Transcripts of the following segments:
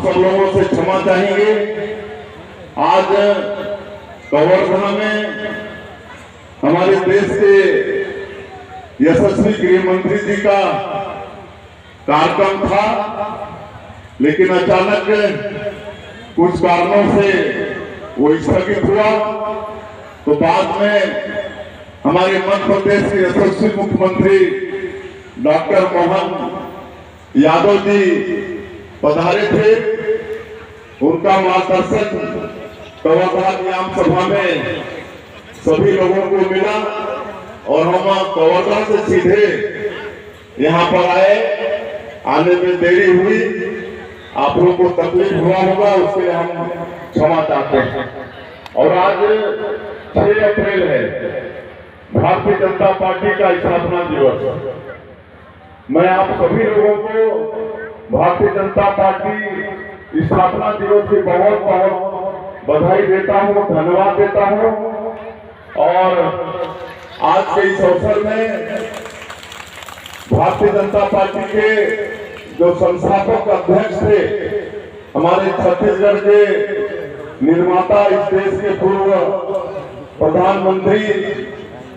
सब लोगों से क्षमा चाहेंगे। आज कवर्धा में हमारे देश के यशस्वी गृह मंत्री जी का कार्यक्रम था, लेकिन अचानक कुछ कारणों से वो स्थगित हुआ। तो बाद में हमारे मध्य प्रदेश के यशस्वी मुख्यमंत्री डॉक्टर मोहन यादव जी पधारे थे। उनका मार्गदर्शन कवर्धा की आम सभा में सभी लोगों को मिला और हम कवर्धा से सीधे यहाँ पर आए। आने में देरी हुई, आप लोगों को तकलीफ हुआ होगा, उसके लिए हम क्षमा चाहते हैं। और आज 6 अप्रैल है, भारतीय जनता पार्टी का स्थापना दिवस। मैं आप सभी लोगों को भारतीय जनता पार्टी स्थापना दिवस की बहुत बहुत बधाई देता हूँ, धन्यवाद देता हूँ। और आज के इस अवसर में भारतीय जनता पार्टी के जो संस्थापक अध्यक्ष थे, हमारे छत्तीसगढ़ के निर्माता, इस देश के पूर्व प्रधानमंत्री,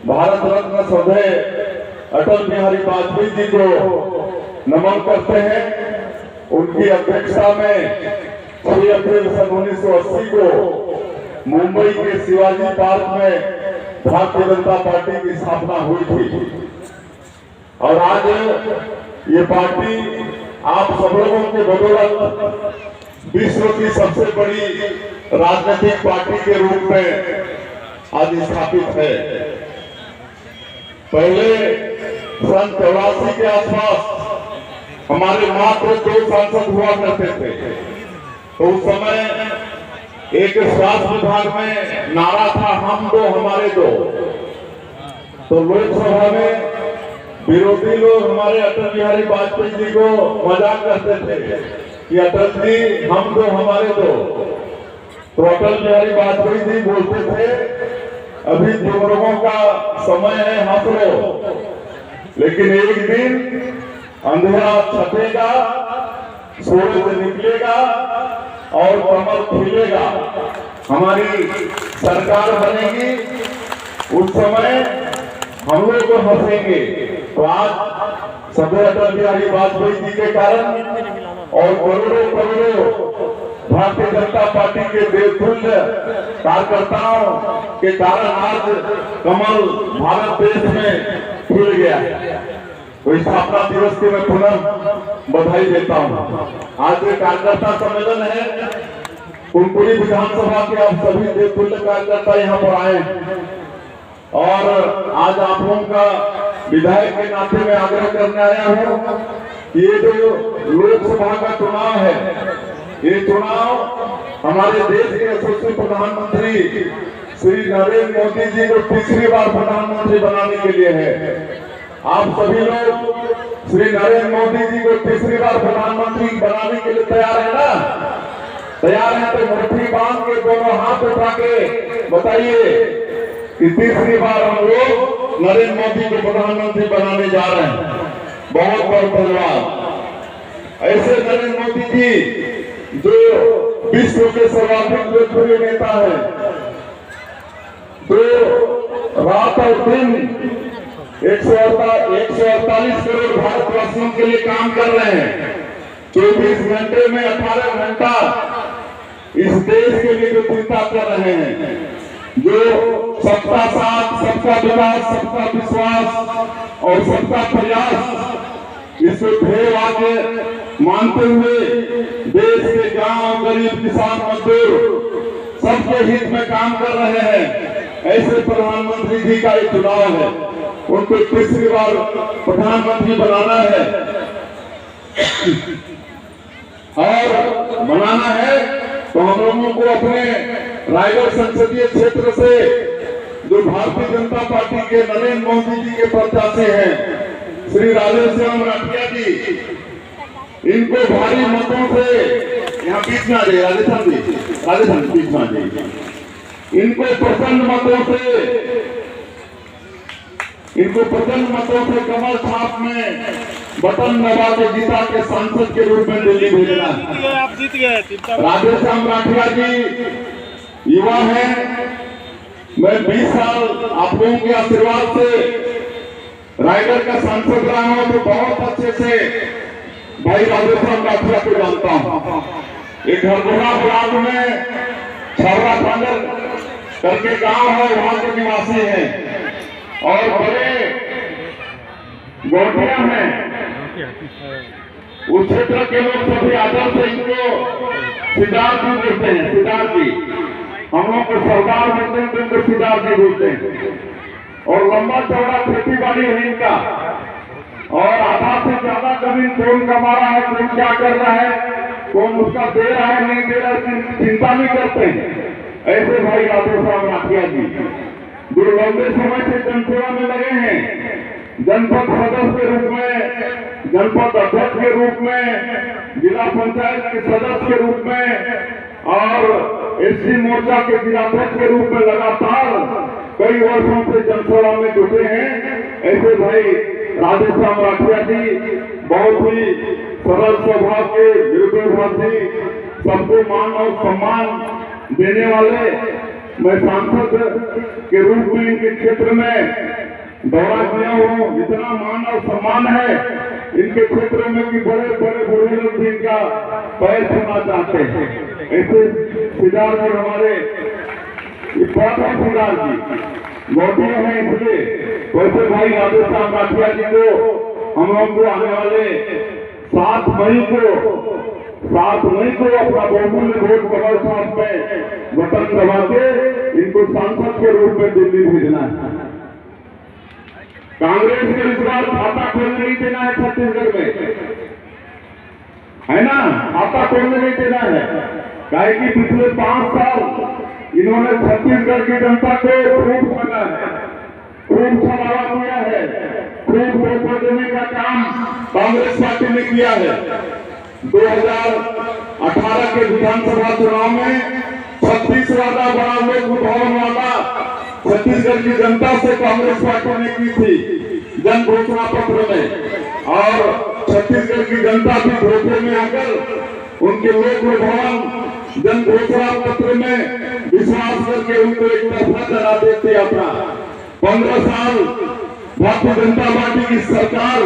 भारत रत्न स्वर्गीय अटल बिहारी वाजपेयी जी को नमन करते हैं। उनकी अध्यक्षता में 6 अप्रैल सन 1980 को मुंबई के शिवाजी पार्क में भारतीय जनता पार्टी की स्थापना हुई थी। और आज ये पार्टी आप सब लोगों के बदौलत विश्व की सबसे बड़ी राजनीतिक पार्टी के रूप में आज स्थापित है। पहले सन 84 के आसपास हमारे मात्र 2 सांसद हुआ करते थे। तो उस समय एक स्वास्थ्य विभाग में नारा था, हम 2 हमारे 2। तो लोकसभा में विरोधी लोग हमारे अटल बिहारी वाजपेयी जी को मजाक करते थे कि अटल जी हम 2 हमारे 2। तो अटल बिहारी वाजपेयी जी बोलते थे, अभी तुम लोगों का समय है, हंस लो, लेकिन एक दिन अंधेरा छटेगा, सूरज निकलेगा और कमल खिलेगा, हमारी सरकार बनेगी, उस समय हम लोग को हंसेंगे। तो आज सभी अटल बिहारी वाजपेयी जी के कारण और करोड़ों करोड़ों भारतीय जनता पार्टी के देवतुल्य कार्यकर्ताओं के कारण आज कमल भारत देश में खिल गया है। तो स्थापना दिवस की मैं पुनः बधाई देता हूँ। आज ये कार्यकर्ता सम्मेलन है, कुनकुरी विधानसभा के आप सभी देवतुल्य कार्यकर्ता यहाँ पर आए और आज आप लोगों का विधायक के नाते में आग्रह करने आया हूँ। ये जो लोकसभा का चुनाव है, ये चुनाव हमारे देश के यशस्वी प्रधानमंत्री श्री नरेंद्र मोदी जी को तीसरी बार प्रधानमंत्री बनाने के लिए है। आप सभी लोग श्री नरेंद्र मोदी जी को तीसरी बार प्रधानमंत्री बनाने के लिए तैयार है ना? तैयार है तो मुट्ठी बांध के दोनों हाथ उठा के बताइए कि तीसरी बार हम लोग नरेंद्र मोदी को प्रधानमंत्री बनाने जा रहे हैं। बहुत बहुत धन्यवाद। ऐसे नरेंद्र मोदी जी जो विश्व के सर्वाधिक लोकप्रिय नेता है, जो रात और दिन 148 करोड़ भारतवासियों के लिए काम कर रहे हैं। 24 घंटे में 18 घंटा इस देश के लिए जो चिंता कर रहे हैं, जो सबका साथ, सबका विकास, सबका विश्वास और सबका प्रयास, इसको ध्येय आगे मानते हुए देश के गांव, गरीब, किसान, मजदूर सबके हित में काम कर रहे हैं। ऐसे प्रधानमंत्री जी का एक चुनाव है, उनको तीसरी बार प्रधानमंत्री बनाना है और बनाना है तो हम लोगों को अपने रायगढ़ संसदीय क्षेत्र से जो भारतीय जनता पार्टी के नरेंद्र मोदी जी के प्रत्याशी हैं श्री राजेश्याम राठिया जी, इनको भारी मतों से यहाँ बीच में आ जाइए, राजस्थान बीच में आ जाइए, इनको प्रचंड मतों से कमल छाप में बटन दबा के जीता के सांसद के रूप में दिल्ली भेजना है। आप जीत गए। राधेश्याम राठिया जी युवा है, मैं 20 साल आप लोगों के आशीर्वाद से रायगढ़ का सांसद रहा हूं, तो बहुत अच्छे से भाई राधेश्याम राठिया को जानता हूं। एक हरगोड़ा ब्लॉक में छावड़ा खंडर करके गांव है, वहां के निवासी हैं और बड़े गोटिया हैं। उस क्षेत्र के लोग सभी आदर से इनको सिद्धार्थ जी बोलते हैं। सिद्धार्थ जी, हम लोग को सरदार बोलते हैं तो इनको सिद्धार्थ जी बोलते हैं। और लंबा चौड़ा खेती बाड़ी है इनका, और आधा से ज्यादा जमीन कौन कमा रहा है, कौन क्या कर रहा है, कौन उसका दे रहा है नहीं दे रहा है, चिंता नहीं करते हैं। ऐसे भाई राधेश्याम राठिया जी जो लंबे समय से जनसेवा में लगे हैं, जनपद सदस्य के रूप में, जनपद अध्यक्ष के रूप में, जिला पंचायत के सदस्य के रूप में और एससी मोर्चा के जिलाध्यक्ष के रूप में लगातार कई वर्षों से जनसेवा में जुटे हैं। ऐसे भाई राधेश्याम राठिया जी बहुत ही सरल स्वभाव के, निर्भयभाषी, सबको मान और सम्मान देने वाले। मैं सांसद के रूप में इनके क्षेत्र में दौरा किया हूँ, इतना मान और सम्मान है इनके क्षेत्र में कि बड़े बड़े बूढ़े लोग भी इनका पैर छूना चाहते हैं। ऐसे सिद्धार्थ जी हमारे सिद्धार्थ जी गौटिया है, इसलिए वैसे भाई राधेश्याम राठिया जी को हम लोग को आने वाले 7 मई को अपना बहुमूल्य वोट कमल साहब में बटन दबा के इनको सांसद के रूप में दिल्ली भेजना है। कांग्रेस को इस बार खाता खोलने नहीं देना है छत्तीसगढ़ में, है ना, खाता खोलने नहीं देना है। काहे कि पिछले 5 साल इन्होंने छत्तीसगढ़ की जनता को खूब ठगा है, खूब छलावा किया है, खूब धोखा देने का काम कांग्रेस पार्टी ने किया है। 2018 के विधानसभा चुनाव में 36 वादा बड़ा लोक भवन वादा छत्तीसगढ़ की जनता से कांग्रेस पार्टी ने की थी जन घोषणा पत्र में, और छत्तीसगढ़ की जनता भी धोखे में आकर उनके लोक भवन जन घोषणा पत्र में विश्वास करके उनको एक तरफा चला देते। अपना 15 साल भारतीय जनता पार्टी की सरकार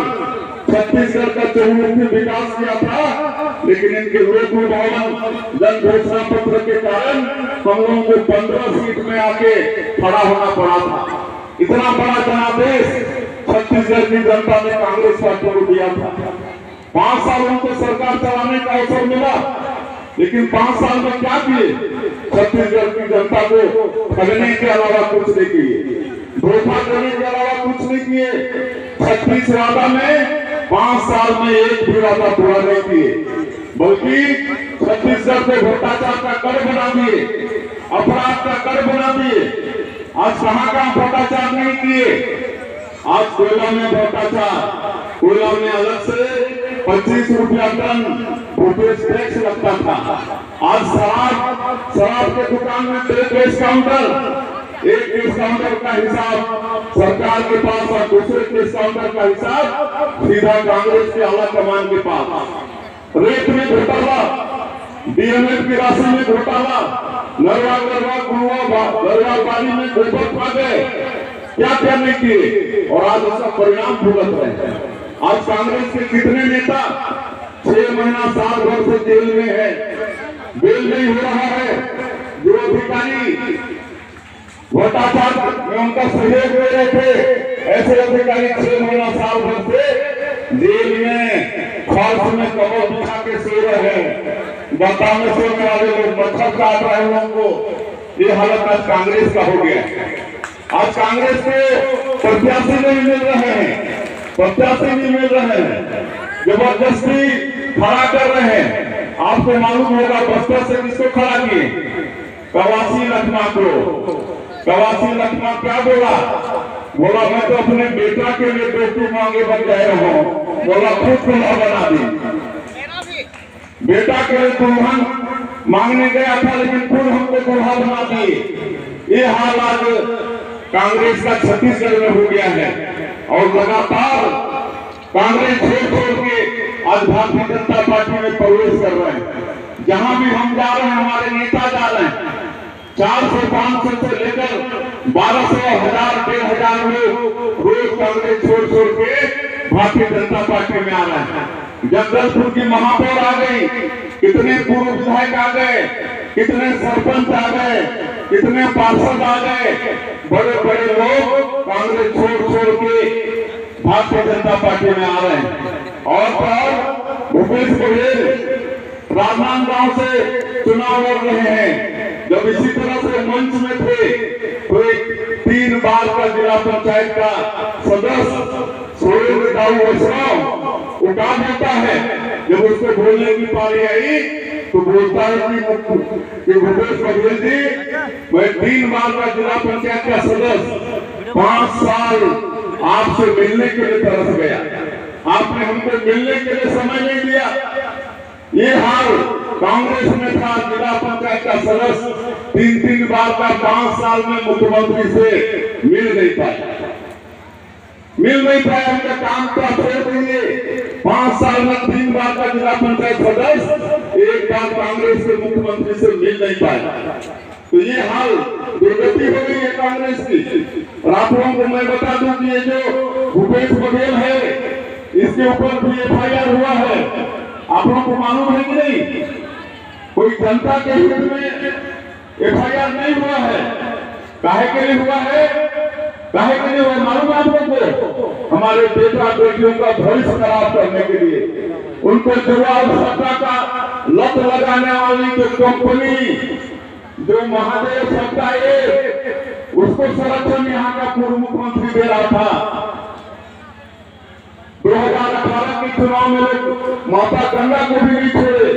छत्तीसगढ़ का चहुमुखी विकास किया था, लेकिन इनके लोक भवन जन घोषणा पत्र के कारण हम लोगों को 15 सीट में आके खड़ा होना पड़ा था। इतना बड़ा जनादेश छत्तीसगढ़ की जनता ने कांग्रेस पार्टी को दिया था। 5 साल उनको सरकार चलाने का अवसर मिला, लेकिन 5 साल में क्या किए? छत्तीसगढ़ की जनता को ठगने के अलावा कुछ नहीं किए, धोखा देने के अलावा कुछ नहीं किए। 36 वादा में 5 साल में एक भी वादा पूरा नहीं किए, बल्कि छत्तीसगढ़ को भ्रष्टाचार का कर बना दिए, अपराध का कर बना दिए। आज कहां कहां भ्रष्टाचार नहीं किए? आज कोयला में भ्रष्टाचार, कोयला में अलग से 25 रुपया टन फुटेज टैक्स लगता था। आज शराब के दुकान में केस काउंटर, एक केस काउंटर का हिसाब सरकार के पास और दूसरे केस काउंटर का हिसाब सीधा कांग्रेस के आला कमान के पास। रेट में घोटाला, डीएमएफ की राशि में घोटाला, नरवा बारी में गोबर खा गए, क्या क्या नहीं किए, और आज उसका परिणाम भुगत रहे हैं। आज कांग्रेस के कितने नेता 6 महीना साल भर से जेल में है, बेल नहीं हो रहा है। जो अधिकारी भ्रष्टाचार में उनका सहयोग दे रहे थे, ऐसे अधिकारी 6 महीना साल भर से जेल में फर्श में कवर बिछा के सो रहे हैं। गद्दा में सोने वाले लोग मच्छर काट रहे हैं लोगों को। ये हालत आज कांग्रेस का हो गया। आज कांग्रेस को प्रत्याशी नहीं मिल रहे हैं, प्रत्याशी नहीं मिल रहे हैं, जबरदस्ती खड़ा कर रहे हैं। आपको मालूम होगा बस्तर से किसको खड़ा किए? कवासी लखमा को। कवासी लखमा क्या बोला? बोला मैं तो अपने बेटा के लिए बेटी मांगे बन गए हूँ, बोला खुद दुल्हा बना दी। बेटा के लिए दुल्हन मांगने गया था, लेकिन खुद हमको दुल्हा बना दिए। ये हाल आज कांग्रेस का छत्तीसगढ़ में हो गया है, और लगातार कांग्रेस छोड़ के आज भारतीय जनता पार्टी में प्रवेश कर रहे हैं। जहां भी हम जा रहे हैं, हमारे नेता जा रहे हैं, 400-500 से लेकर 1200, 1000, 1500 लोग रोज कांग्रेस छोड़ के भारतीय जनता पार्टी में आ रहे हैं। जगदलपुर की महापौर आ गई, कितने पूर्व विधायक आ गए, कितने सरपंच आ गए, कितने पार्षद आ गए, बड़े बड़े लोग कांग्रेस छोड़ के भारतीय जनता पार्टी में आ रहे हैं। और भूपेश बघेल राजनांदगांव से चुनाव लड़ रहे हैं। जब इसी तरह से मंच में थे तो एक 3 बार का जिला पंचायत का सदस्य सुरेंद्र दाऊ वैष्णव उठा देता है। जब उसको बोलने की पारी आई तो बोलता है कि भूपेश बघेल जी, मैं 3 बार का जिला पंचायत का सदस्य 5 साल आपसे मिलने के लिए तरस गया, आपने हमको मिलने के लिए समय नहीं दिया। ये हाल कांग्रेस में था, जिला पंचायत का सदस्य 3 बार का 5 साल में मुख्यमंत्री से मिल नहीं पाया, उनका काम तो छोड़ दीजिए। 5 साल में 3 बार का जिला पंचायत सदस्य एक बार कांग्रेस के मुख्यमंत्री से मिल नहीं पाया। तो ये हाल दुर्गति हो गई है कांग्रेस की। और आप लोगों को मैं बता दूं कि ये जो भूपेश बघेल है, इसके ऊपर भी FIR हुआ है। आप लोगों को मालूम है कि नहीं? कोई जनता के हित में FIR नहीं हुआ है। काहे के लिए हुआ है? काहे के लिए हुआ मालूम है आप लोगों को? हमारे बेटा बेटियों का भविष्य खराब करने के लिए, उनको जवाब सत्ता का लत लगाने वाली जो कंपनी, जो महादेव सत्ता है, उसको संरक्षण यहाँ का पूर्व मुख्यमंत्री दे रहा था। 2018 के चुनाव में लोग माता गंगा को भी नहीं छोड़े।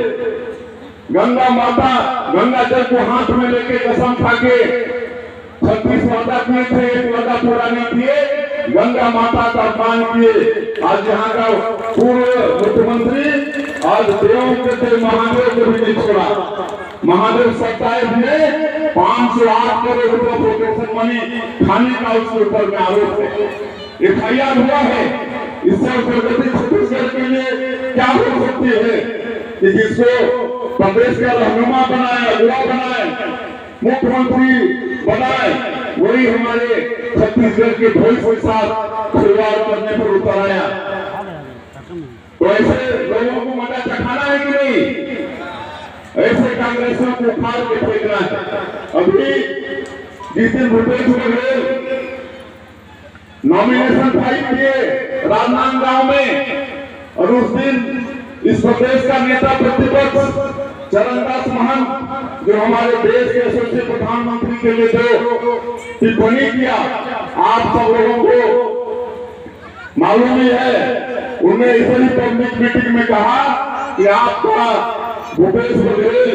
गंगा माता गंगा जल को हाथ में लेके कसम खा के 36 वादा किए थे, एक वादा पूरा नहीं किए, गंगा माता का अपमान किए। आज यहाँ का पूर्व मुख्यमंत्री आज देवों के थे, महादेव को भी नहीं छोड़ा। महादेव सत्ताएं ने 508 करोड़ रुपए प्रोटेक्शन मनी खाने का उसके ऊपर में आरोप है। FIR हुआ है। इससे प्रगति छत्तीसगढ़ के लिए क्या हो सकती है कि जिसको प्रदेश का रहनुमा बनाए, अगुवा बनाए, मुख्यमंत्री बनाए, वही हमारे छत्तीसगढ़ के भविष्य के साथ खिलवाड़ करने पर उतर आया। तो ऐसे लोगों को मजा चखाना है कि नहीं? ऐसे कांग्रेसियों को उखाड़ के फेंकना है। अभी जिस दिन भूपेश बघेल नॉमिनेशन फाइल किए राजनांदगांव में, और उस दिन इस प्रदेश का नेता प्रतिपक्ष चरणदास महंत, जो हमारे देश के यशस्वी प्रधानमंत्री के लिए जो टिप्पणी किया, आप सब लोगों को मालूम ही है। उन्हें इसी पब्लिक मीटिंग में कहा कि आपका भूपेश बघेल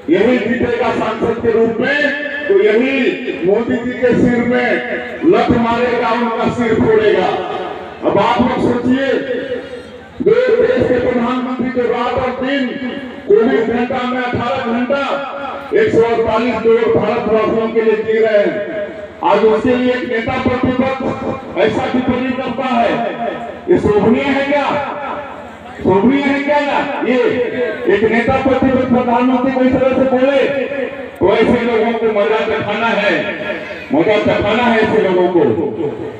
यही जीतेगा सांसद के रूप में, तो यही मोदी जी के सिर में लत मारेगा, उनका सिर फोड़ेगा। अब आप लोग सोचिए, देश के प्रधानमंत्री जो रात और दिन 24 घंटा में 18 घंटा 148 करोड़ भारतवासियों के लिए जी रहे हैं, आज उसके लिए एक नेता प्रतिपक्ष ऐसा टिप्पणी करता है, ये शोभनीय है क्या? शोभनीय है क्या? ये एक नेता प्रतिपक्ष प्रधानमंत्री को इस तरह से बोले, तो ऐसे लोगों को मजा चखाना है, मजा चखाना है ऐसे लोगों को।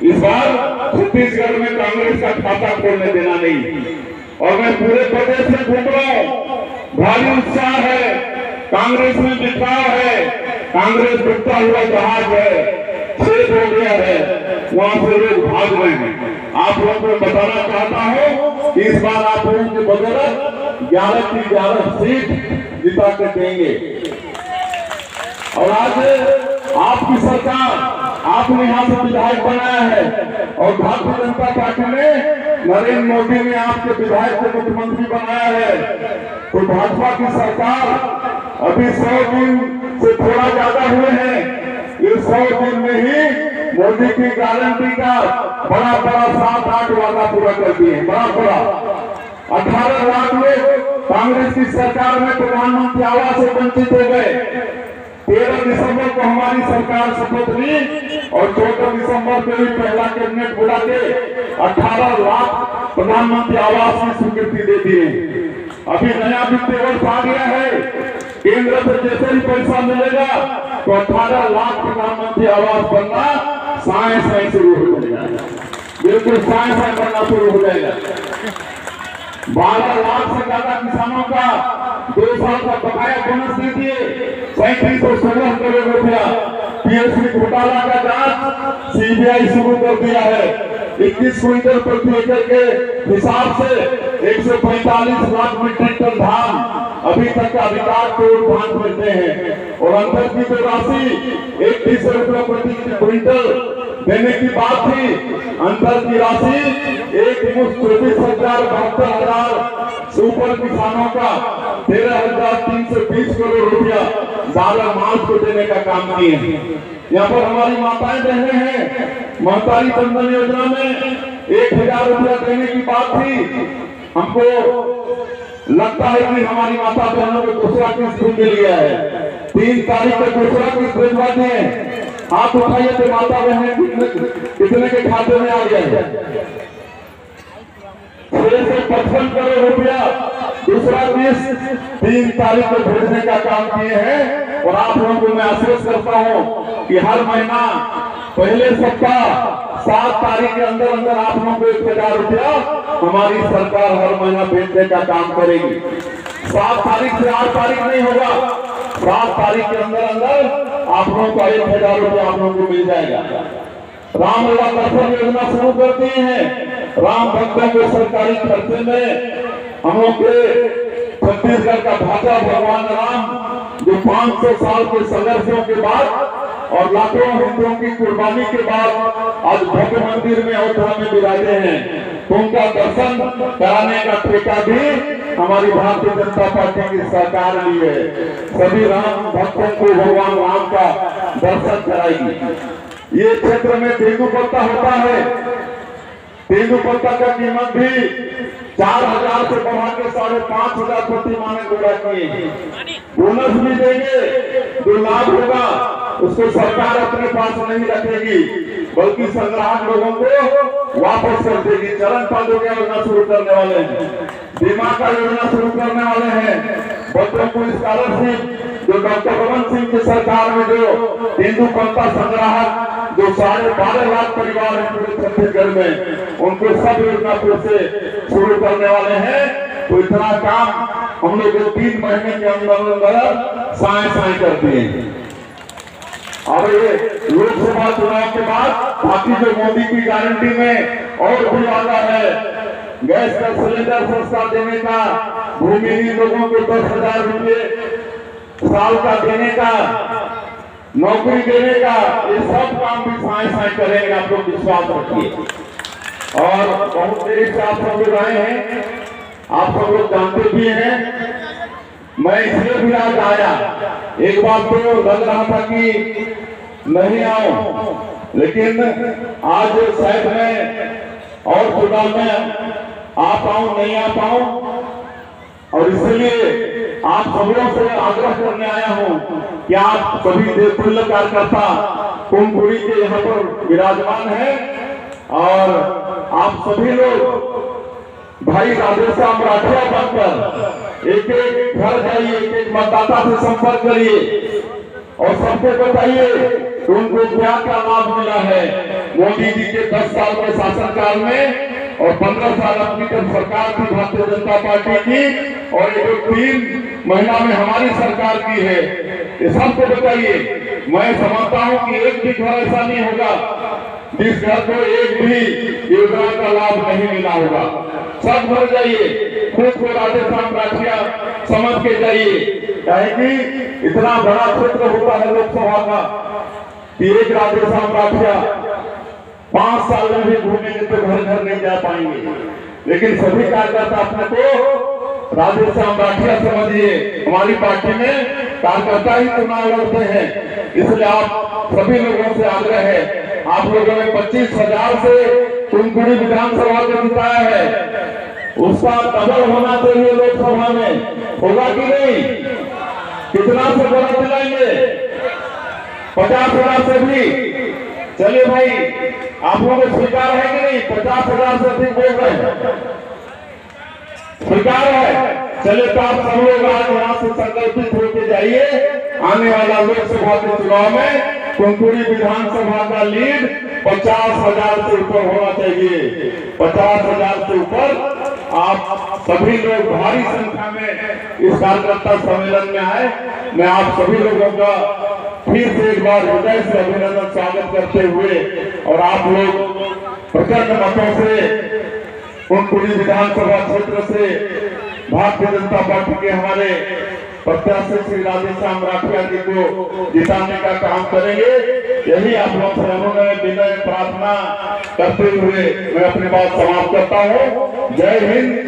इस बार छत्तीसगढ़ में कांग्रेस का खाता खोलने देना नहीं। और मैं पूरे प्रदेश में घूम रहा हूँ, भारी उत्साह है, कांग्रेस में बिखराव है, कांग्रेस डूबता हुआ जहाज है, छेद हो गया है, वहां से लोग भाग रहे हैं। आप लोगों को बताना चाहता हूँ कि इस बार आप लोगों के बगैर 11 की 11 सीट जिता के देंगे। और आज आपकी सरकार, आपने यहाँ से विधायक बनाया है, और भारतीय जनता पार्टी ने नरेंद्र मोदी ने आपके विधायक को मुख्यमंत्री बनाया है। तो भाजपा की सरकार अभी 100 दिन से थोड़ा ज्यादा हुए हैं, इस 100 दिन में ही मोदी की गारंटी का बड़ा 7-8 वादा पूरा कर दिए। बड़ा 18 लाख लोग कांग्रेस की सरकार में प्रधानमंत्री आवास से वंचित हो गए। 13 दिसंबर को हमारी सरकार शपथ ली और 14 दिसंबर को भी पहला कैबिनेट बुला के 18 लाख प्रधानमंत्री आवास की स्वीकृति दे दिए। अभी नया वित्तीय वर्ष आ गया है, केंद्र से जैसे ही पैसा मिलेगा तो 18 लाख प्रधानमंत्री आवास बनना साए शुरू हो जाएगा, बिल्कुल साए बनना शुरू हो जाएगा। 12 लाख से ज्यादा किसानों का 2 साल का बकाया बोनस दे दिए, 3716 करोड़ रुपया। पीएससी घोटाला का जांच सीबीआई शुरू कर दिया है। 21 क्विंटल प्रति एकड़ के हिसाब से 145 लाख मीट्रिक टन धान अभी तक का अधिकार तोड़ धान मिलते हैं, और अंतर की जो राशि 31 रुपये प्रति क्विंटल देने की बात थी, अंतर की राशि एक मुश्त 24,72,000 सुपर किसानों का 13,320 करोड़ रुपया 12 मार्च को देने का काम किए हैं। यहाँ पर हमारी माताएं बहने हैं, महतारी बंधन योजना में 1,000 रुपया देने की बात थी। हमको लगता है कि हमारी माता बहनों को दूसरा किस्त मिल गया है। 3 तारीख को दूसरा किस्त भिजवा दिए। हाथ उठाइए तो माता बहने कितने के खाते में आ गया है? 655 करोड़ रुपया दूसरा किस्त 3 तारीख को भेजने का काम किए हैं। और आप लोगों को मैं आश्वस्त करता हूं कि हर महीना पहले सप्ताह 7 तारीख के अंदर अंदर आप लोगों को 1,000 रुपया हमारी सरकार हर महीना भेजने का काम करेगी। 7 तारीख से 8 तारीख नहीं होगा, 7 तारीख के अंदर अंदर आप लोगों को 1,000 रुपया आप लोगों को मिल जाएगा। रामलला दर्शन योजना शुरू कर दी है। राम भक्तों को सरकारी खर्चे में हम लोग के छत्तीसगढ़ का ढांचा भगवान राम जो 500 साल के संघर्षों के बाद और लाखों हिंदुओं की कुर्बानी के बाद आज भव्य मंदिर में अयोध्या में विराजे हैं, तो उनका दर्शन कराने का ठेका भी हमारी भारतीय जनता पार्टी की सरकार ली है। सभी राम भक्तों को भगवान राम का दर्शन कराएगी। ये क्षेत्र में तेंदू पत्ता होता है, तेंदू पत्ता का कीमत भी 4,000 से बढ़ा के 5,500 प्रति माने गोड़ा किए। बोनस भी देंगे, जो लाभ होगा उसको सरकार अपने पास नहीं रखेगी, बल्कि संग्राहक लोगों को वापस कर देगी। चरण पादों की योजना शुरू करने वाले हैं, बीमा का योजना शुरू करने वाले हैं, बच्चों को स्कॉलरशिप जो डॉक्टर रमन सिंह की सरकार में जो तेंदू पत्ता संग्राहक जो 12.5 लाख परिवार है पूरे छत्तीसगढ़ में, उनको सब योजना फिर से शुरू करने वाले हैं। तो इतना काम हम लोग 3 महीने के अंदर साए कर दिए। और ये लोकसभा चुनाव के बाद बाकी जो मोदी की गारंटी में और भी वादा है, गैस का सिलेंडर सस्ता देने का, भूमिहीन लोगों को 10,000 रुपये साल का देने का, नौकरी देने का, ये सब काम भी साए करेंगे, आप लोग विश्वास रखिए। और बहुत देरी से आप सब लोग आए हैं, आप सब लोग जानते भी हैं। मैं इसलिए भी आज आया, एक बात तो लग रहा था कि नहीं आऊं, लेकिन आज शायद मैं और चुनाव में आ पाऊं नहीं आ पाऊं, और इसलिए आप सबों से आग्रह करने आया हूं कि आप सभी देवतुल्य कार्यकर्ता कुंभपुरी के यहाँ पर विराजमान हैं, और आप सभी लोग भाई राधेश्याम राठिया बनकर एक एक घर जाइए, एक एक मतदाता से संपर्क करिए और सबको बताइए कि उनको क्या क्या लाभ मिला है मोदी जी के 10 साल के शासनकाल में, और 15 साल अपनी जब सरकार थी भारतीय जनता पार्टी की, और ये जो 3 महीना में हमारी सरकार की है, ये सबको बताइए। मैं समझता हूँ कि एक भी घर ऐसा नहीं होगा जिस घर को एक भी योजना का लाभ नहीं मिला होगा। सब घर जाइए, खुद को राधेश्याम राठिया समझ के जाइए, चाहे कि इतना बड़ा क्षेत्र होता है लोकसभा का कि एक राधेश्याम राठिया 5 साल में भी घूमेंगे तो घर घर नहीं जा पाएंगे, लेकिन सभी कार्यकर्ता अपने को राधेश्याम राठिया समझिए। हमारी पार्टी में कार्यकर्ता ही चुनाव लड़ते हैं, इसलिए आप सभी लोगों से आग्रह है, आप लोगों ने 25,000 से कुंभपुरी विधानसभा को जिताया है, उसका डबल होना चाहिए लोकसभा में, होगा कि नहीं? कितना से बड़ा दिलाएंगे? 50,000 से भी। चलिए भाई, आप लोगों को स्वीकार है कि नहीं? 50,000 से अधिक बोल रहे हैं, स्वीकार है? चलिए तो आप सब लोग आज यहाँ से संकल्पित होकर जाइए, आने वाला लोकसभा के चुनाव में कुनकुरी विधानसभा का लीड 50,000 से ऊपर होना चाहिए। 50,000 से ऊपर आप सभी लोग भारी संख्या में इस कार्यकर्ता सम्मेलन में आए। मैं आप सभी लोगों का फिर से एक बार हृदय से अभिनंदन स्वागत करते हुए, और आप लोग प्रचंड मतों से कुनकुरी विधानसभा क्षेत्र से भारतीय जनता पार्टी के हमारे प्रत्याशी श्री राधेश्याम राठिया जी को जिताने का काम करेंगे। यही आप लोग से अनुनय विनय प्रार्थना करते हुए मैं अपनी बात समाप्त करता हूँ। जय हिंद।